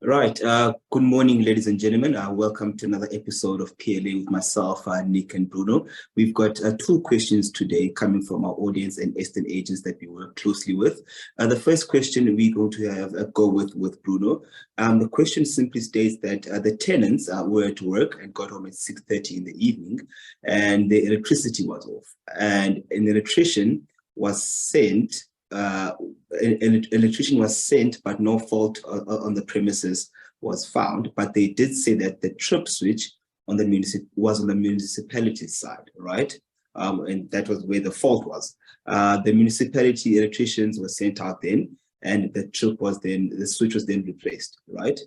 Right. Good morning, ladies and gentlemen. Welcome to another episode of PLA with myself, Nick and Bruno. We've got two questions today coming from our audience and estate agents that we work closely with. The first question we're going to have a go with Bruno. The question simply states that the tenants were at work and got home at 6:30 in the evening, and the electricity was off, and an electrician was sent. An electrician was sent, but no fault on the premises was found. But they did say that the trip switch on the was on the municipality side, right? And that was where the fault was. The municipality electricians were sent out then, and the switch was then replaced, right?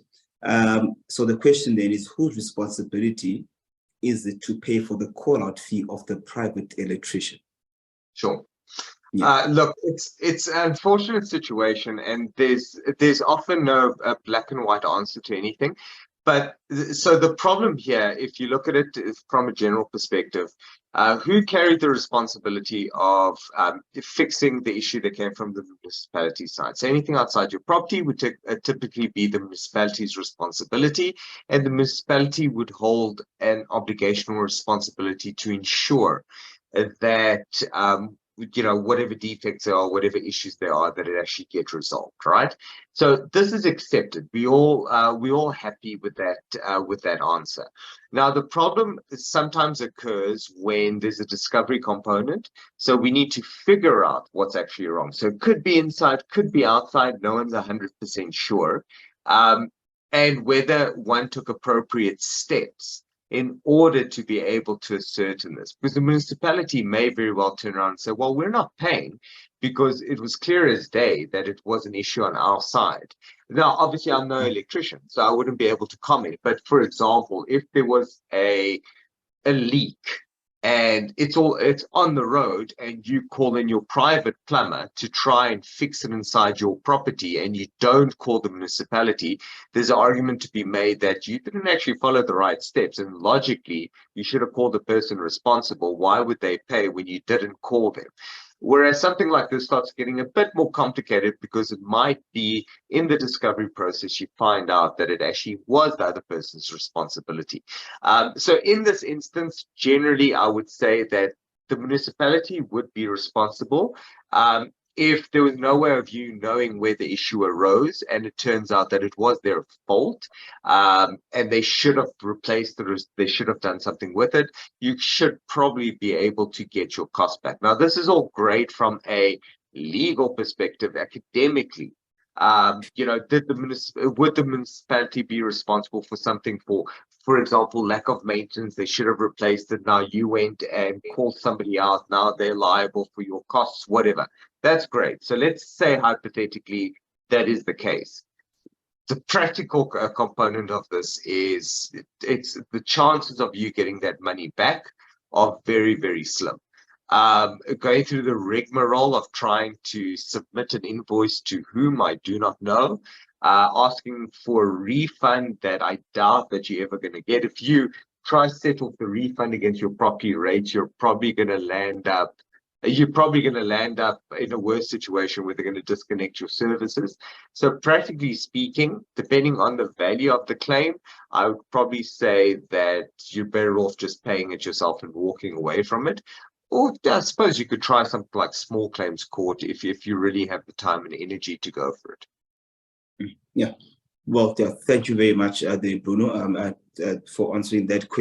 So the question then is, whose responsibility is it to pay for the call-out fee of the private electrician? Sure. Yeah. Look, it's an unfortunate situation, and there's often no black and white answer to anything. But so the problem here, if you look at it from a general perspective, who carried the responsibility of fixing the issue that came from the municipality side? So anything outside your property would typically be the municipality's responsibility, and the municipality would hold an obligation or responsibility to ensure that whatever defects there are, whatever issues there are, that it actually get resolved, right? So this is accepted. We all happy with that answer. Now the problem sometimes occurs when there's a discovery component. So we need to figure out what's actually wrong. So it could be inside, could be outside. No one's 100% sure, and whether one took appropriate steps in order to be able to ascertain this, because the municipality may very well turn around and say, well, we're not paying because it was clear as day that it was an issue on our side. Now, obviously, I'm no electrician, so I wouldn't be able to comment. But for example, if there was a leak and it's on the road, and you call in your private plumber to try and fix it inside your property, and you don't call the municipality, there's an argument to be made that you didn't actually follow the right steps, and logically you should have called the person responsible. Why would they pay when you didn't call them? Whereas something like this starts getting a bit more complicated, because it might be in the discovery process you find out that it actually was the other person's responsibility. So in this instance, generally, I would say that the municipality would be responsible. If there was no way of you knowing where the issue arose, and it turns out that it was their fault, and they should have replaced they should have done something with it, you should probably be able to get your cost back. Now, this is all great from a legal perspective. Academically, would the municipality be responsible for something for example, lack of maintenance? They should have replaced it. Now you went and called somebody out. Now they're liable for your costs, whatever. That's great. So let's say hypothetically that is the case. The practical component of this is it's the chances of you getting that money back are very, very slim. Going through the rigmarole of trying to submit an invoice to whom I do not know, asking for a refund that I doubt that you're ever going to get. If you try to settle the refund against your property rates, you're probably going to land up in a worse situation where they're going to disconnect your services. So practically speaking, depending on the value of the claim, I would probably say that you're better off just paying it yourself and walking away from it. Or I suppose you could try something like small claims court if you really have the time and energy to go for it. Yeah. Well, thank you very much, Bruno, for answering that question.